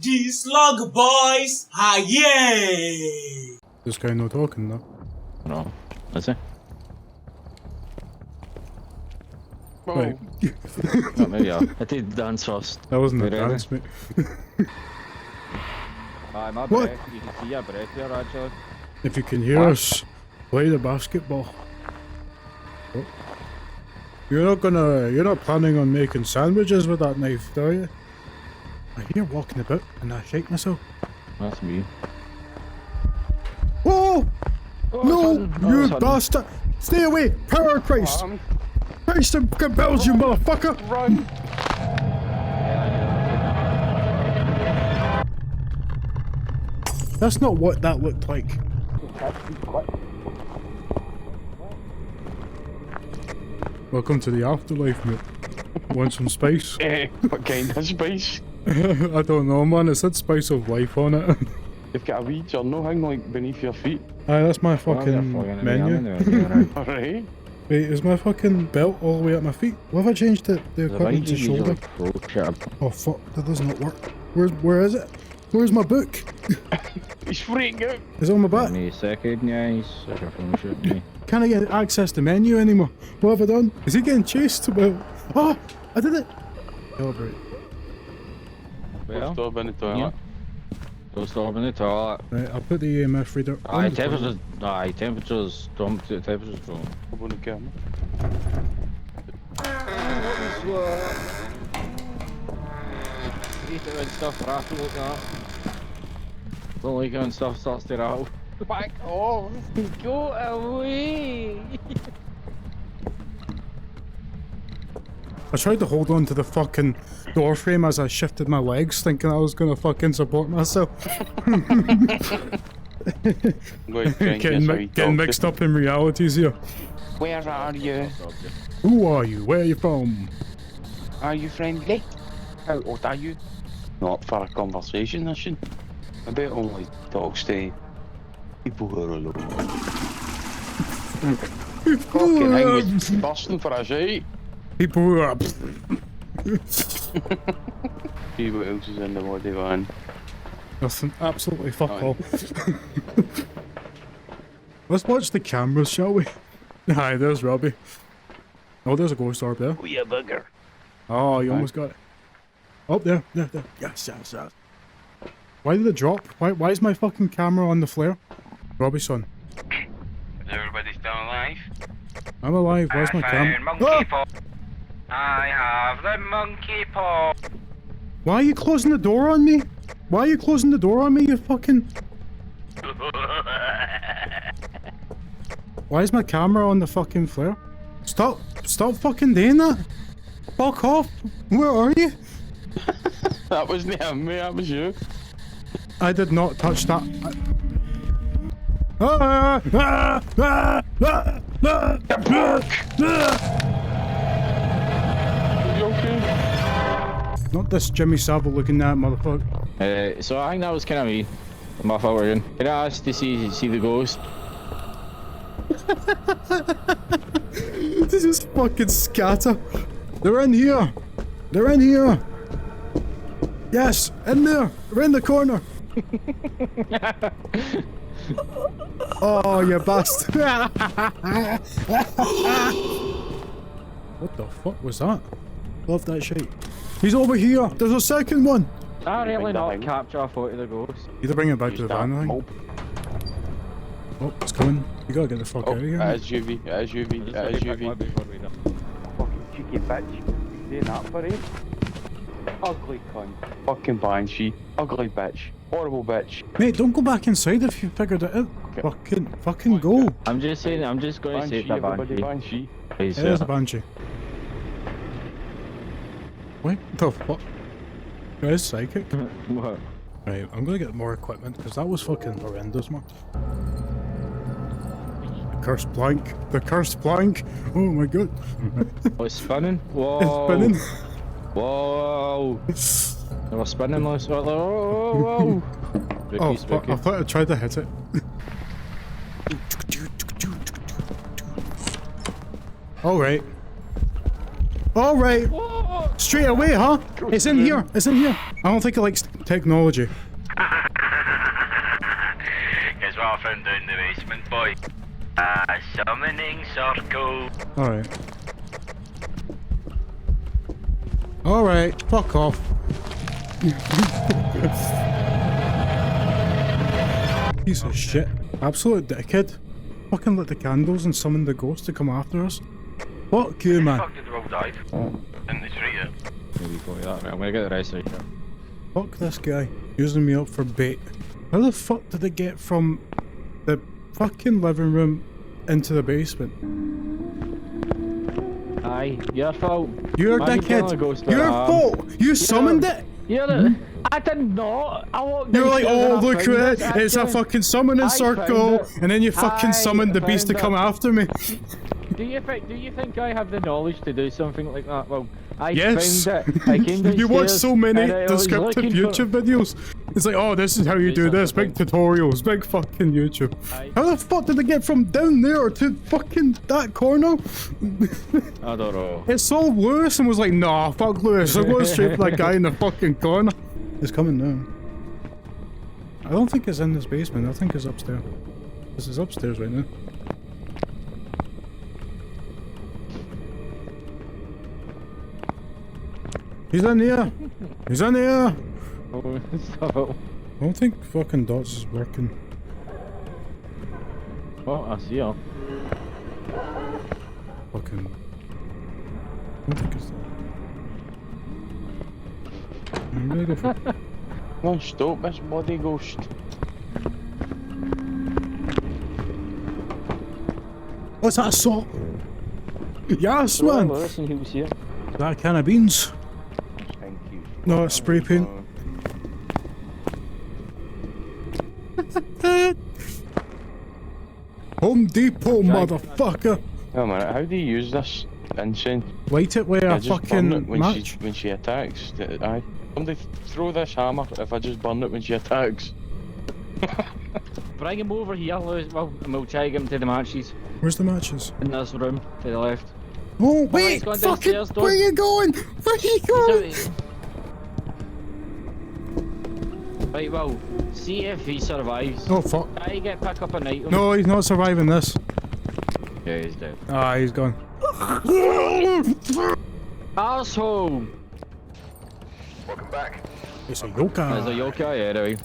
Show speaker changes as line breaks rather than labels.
the Slug Boys! Ah, yeah!
This guy no talking though.
No. Is he?
Right.
Oh, maybe I did dance first.
That wasn't a
Wait, really?
dance, mate.
Aye, my
What?
breath. You can see your breath there, actually.
If you can hear us, play the basketball. Oh. You're not planning on making sandwiches with that knife, are you? I hear walking about and I shake myself.
That's me.
Oh!
Oh,
No!
it's on. Oh,
You
it's on.
bastard! Stay away! Power Christ! Christ compels you, motherfucker!
Run!
That's not what that looked like. Welcome to the afterlife, mate. Want some spice?
What kind of spice?
I don't know, man. It said spice of life on it.
You've got a wee journal hanging like beneath your feet.
Aye, that's my fucking menu.
Alright.
Wait, is my fucking belt all the way up my feet? What have I changed the equipment to shoulder? Oh fuck, that does not work. Where is it? Where's my book?
He's freaking out.
Is it on my back?
Any second, guys. I can finish it.
Can't I get access to menu anymore? What have I done? Is he getting chased? Well, oh, I did it! Celebrate.
Well,
Stop in the toilet.
don't stop in the toilet.
Right, I'll put the EMF reader on
Aye,
the toilet.
temperatures don't.
Up on the camera.
Eat it when stuff rattles like that. Don't like it when stuff starts to rattle.
Back off!
Go away!
I tried to hold on to the fucking door frame as I shifted my legs, thinking I was gonna fucking support myself.
I'm going to try and guess how he
Getting mixed up in realities here.
Where are you?
Who are you? Where are you from?
Are you friendly? How old are you? Not for a conversation, I should. I bet only talks to people who are alone. Fucking thing was busting for a shite.
People who are...
See what else is in the body van.
Nothing. Absolutely fuck all. Let's watch the cameras, shall we? Hi, there's Robbie. Oh, there's a ghost orb there.
Oh, you bugger.
Oh, you almost got it. Oh, there. Yes. Why did it drop? Why is my fucking camera on the flare? Robbie, son.
Is everybody still alive?
I'm alive. Where's my camera? Ah!
I have the monkey paw.
Why are you closing the door on me? Why are you closing the door on me, you fucking... Why is my camera on the fucking flare? Stop fucking doing that. Fuck off. Where are you?
That wasn't him, mate, that was you.
I did not touch that.
You okay?
Not this Jimmy Savile looking at motherfucker.
So I think that was kind of me. My fault again. Can I ask to see the ghost?
This is fucking scatter. They're in here. They're in here. Yes, in there. Around the corner. Oh, you bastard. What the fuck was that? Love that shit. He's over here. There's a second one.
I really not capture a photo of the ghost.
Either bring it back to the van, I think. Oh, it's coming. You gotta get the fuck out of here.
It is UV, it is UV, it is UV. Fucking cheeky bitch. You doing that for it? Ugly cunt. Fucking banshee. Ugly bitch. Horrible bitch.
Mate, don't go back inside if you figured it out. Fucking go.
I'm just saying, I'm just going to say the
everybody,
banshee.
banshee.
Please,
It is a banshee. What the fuck? That is psychic.
What?
Right, I'm gonna get more equipment because that was fucking horrendous, man. The cursed plank. The cursed plank. Oh my god.
Oh, it's spinning? Whoa.
It's spinning.
Whoa. They were spinning last while. Whoa. Spooky,
Oh,
spooky.
I thought I tried to hit it. Alright. Alright. Straight away, huh? It's in here. It's in here. I don't think it likes technology.
Guess what I found down the basement, boy? A summoning circle.
Alright. Alright, fuck off. Piece of shit. Absolute dickhead. Fucking lit the candles and summoned the ghost to come after us. Fuck you, man.
Fuck did the road dive? In the street here.
Maybe go with that, right? I'm gonna get the rest right here.
Fuck this guy. Using me up for bait. How the fuck did it get from the fucking living room into the basement?
Aye, your fault.
You're a
Why you killing a
dickhead.
ghost
Your
like that?
fault. You summoned it.
I did not. I walked
You were like,
downstairs and
oh,
I
look
found
at it.
it.
It's a fucking summoning
I
circle.
found it.
And then you fucking
I
summoned the beast to
found
come
it.
after me.
Do you think I have the knowledge to do something like that? Well, I
Yes.
found it. I came
You watch
downstairs
so many
and I was
descriptive
looking for-
YouTube videos. It's like, oh, this is how you do this. Big tutorials. Big fucking YouTube.
Aye.
How the fuck did they get from down there to fucking that corner?
I don't know.
It saw Lewis and was like, nah, fuck Lewis. I'm going straight for that guy in the fucking corner. It's coming now. I don't think it's in this basement. I think it's upstairs. This is upstairs right now. He's in here. He's in here.
Oh, stop.
I don't think fucking Dots is working.
Oh, I see her.
Fucking. I don't think it's that. I'm gonna go for.
Come on, stop this bloody ghost.
What's that saw? Yes,
Well,
man.
listen, he was here.
That a can of beans?
Thank you.
No, it's spray paint. Home Depot, motherfucker.
Oh man, how do you use this incense?
Light it with
I
a
just burn
fucking
it when
match.
she attacks. Aye. Somebody throw this hammer if I just burn it when she attacks.
Bring him over here, Lewis. Well, and we'll try to get him to the matches
Where's the matches?
in this room to the left.
Oh,
he's
wait!
going
Fucking.
downstairs, Don.
Where you going? Where you going?
Right, well, see if he survives.
Oh, fuck.
Try to pick up an item.
No, he's not surviving this.
Yeah, he's dead.
Ah, he's gone.
Asshole!
Welcome back.
It's a
There's a
yokai.
yokai anyway.